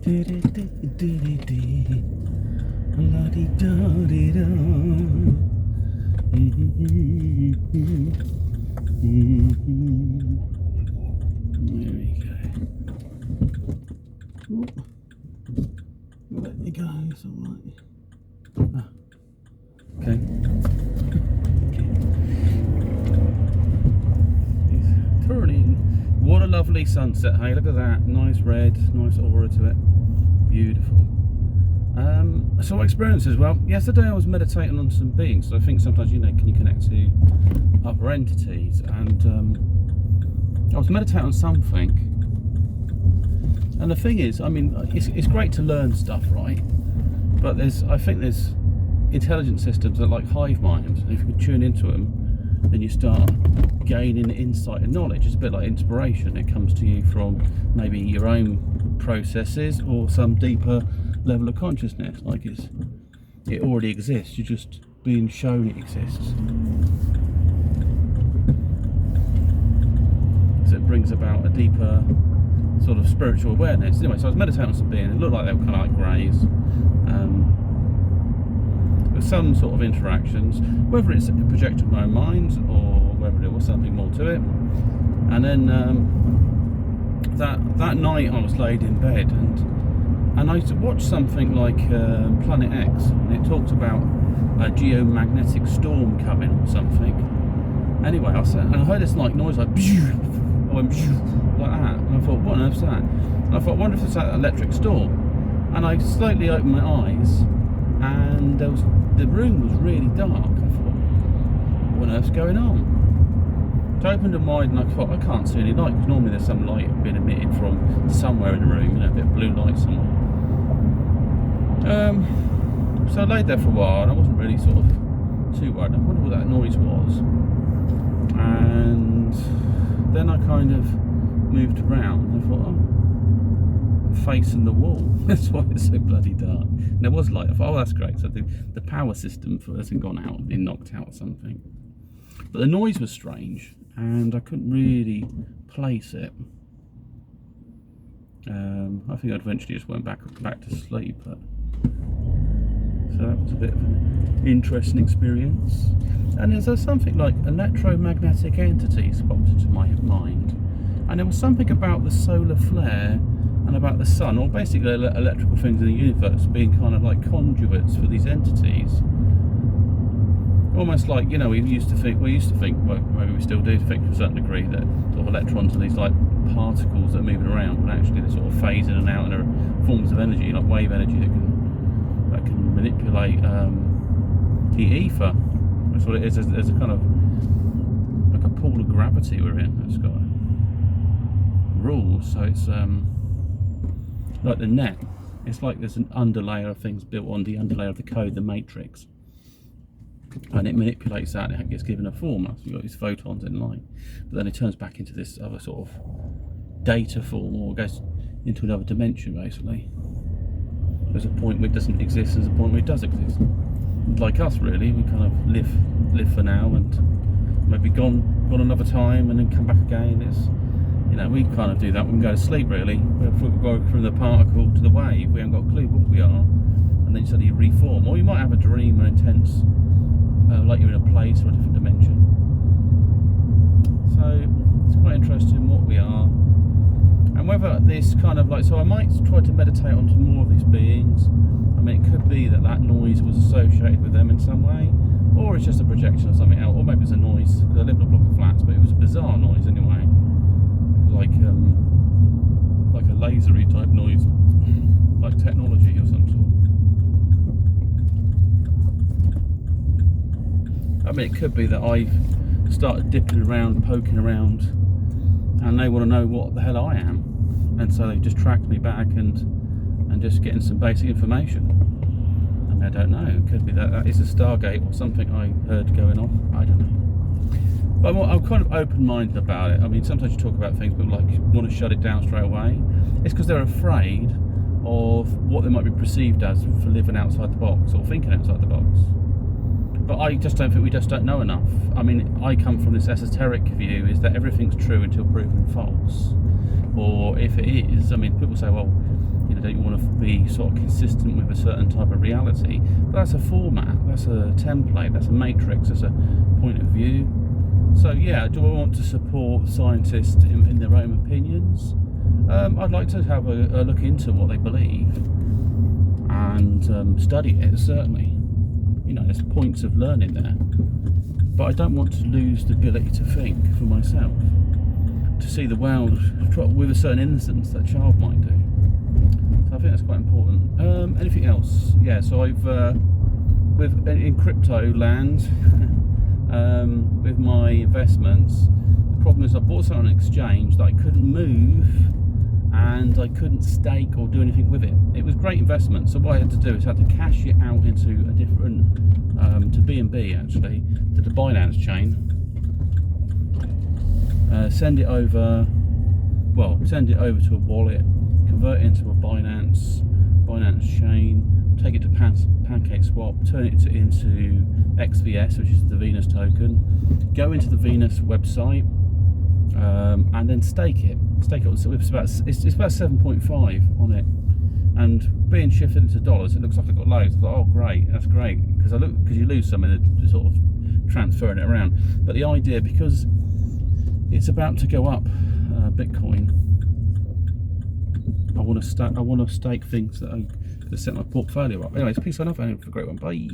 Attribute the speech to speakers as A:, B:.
A: we go. Ooh. Let me go, it's alright. Ah. Okay. It's turning. What a lovely sunset, hey, look at that. Nice red, nice aura to it. Beautiful. So experiences, well, yesterday I was meditating on some beings. So I think sometimes, you know, can you connect to other entities? And I was meditating on something. And the thing is, I mean, it's great to learn stuff, right? But I think there's intelligent systems that are like hive minds, and if you tune into them, then you start gaining insight and knowledge. It's a bit like inspiration. It comes to you from maybe your own processes or some deeper level of consciousness. Like it already exists. You're just being shown it exists. So it brings about a deeper sort of spiritual awareness. Anyway, so I was meditating on some being. It looked like they were kind of like greys. Some sort of interactions, whether it's a projection of my own mind or whether there was something more to it. And then that night I was laid in bed and I watched something like Planet X, and it talked about a geomagnetic storm coming or something. Anyway, I heard this like noise like I went like that, and I thought, what on earth's that? And I thought, I wonder if it's that electric storm. And I slowly opened my eyes, and the room was really dark. I thought, what on earth's going on? So I opened it wide and I thought, I can't see any light, because normally there's some light being emitted from somewhere in the room, you know, a bit of blue light somewhere. So I laid there for a while and I wasn't really sort of too worried. I wondered what that noise was. And then I kind of moved around. I thought, oh, facing the wall. That's why it's so bloody dark. And there was light. I thought, oh, that's great. So the power system hasn't gone out, been knocked out or something. But the noise was strange, and I couldn't really place it. I think I eventually just went back to sleep. But so that was a bit of an interesting experience. And there's something like electromagnetic entities popped into my mind, and there was something about the solar flare and about the sun, or basically electrical things in the universe being kind of like conduits for these entities. Almost like, you know, we used to think, well, maybe we still do think to a certain degree, that sort of electrons are these like particles that are moving around, but actually they're sort of phase in and out, and they're forms of energy, like wave energy, that can manipulate the ether. That's what it is. There's a kind of like a pool of gravity we're in that's got rules. So it's like the net. It's like there's an underlayer of things built on the underlayer of the code, the matrix, and it manipulates that, and it gets given a form. So you've got these photons in light, but then it turns back into this other sort of data form, or goes into another dimension. Basically, there's a point where it doesn't exist, there's a point where it does exist. Like us, really, we kind of live for now, and maybe gone another time, and then come back again. It's, you know, we kind of do that. We can go to sleep, really. We go from the particle to the wave. We haven't got a clue what we are, and then suddenly you reform. Or you might have a dream, an intense, like you're in a place or a different dimension. So it's quite interesting what we are, and whether this kind of like. So I might try to meditate onto more of these beings. I mean, it could be that noise was associated with them in some way, or it's just a projection of something else, or maybe it's a noise, because I live in a block of flats, but it was a bizarre noise anyway. It was like a lasery type noise, like technology of some sort. I mean, it could be that I've started dipping around, poking around, and they want to know what the hell I am, and so they've just tracked me back and just getting some basic information. I mean, I don't know. It could be that is a Stargate or something I heard going off. I don't know. But I'm kind of open-minded about it. I mean, sometimes you talk about things, but like you want to shut it down straight away. It's because they're afraid of what they might be perceived as for living outside the box or thinking outside the box. But I just don't think we just don't know enough. I mean, I come from this esoteric view, is that everything's true until proven false. or if it is, I mean, people say, well, you know, don't you want to be sort of consistent with a certain type of reality? But that's a format, that's a template, that's a matrix, that's a point of view. So yeah, do I want to support scientists in their own opinions? I'd like to have a look into what they believe and study it, certainly. You know, there's points of learning there. But I don't want to lose the ability to think for myself, to see the world with a certain innocence that a child might do. So I think that's quite important. Anything else? Yeah, so I've in crypto land with my investments. The problem is I bought something on an exchange that I couldn't move and I couldn't stake or do anything with it. It was great investment. So what I had to do is I had to cash it out into a different to BNB, actually, to the Binance chain. Send it over to a wallet, convert it into a Binance chain, take it to PancakeSwap, turn it into XVS, which is the Venus token, go into the Venus website, and then stake it. So it's about 7.5 on it, and being shifted into dollars, it looks like I've got loads. I thought, oh great, that's great, because you lose some in the sort of transferring it around. But the idea, because it's about to go up, Bitcoin, I want to stake things that are going to set my portfolio up. Anyways, peace on, have a great one. Bye.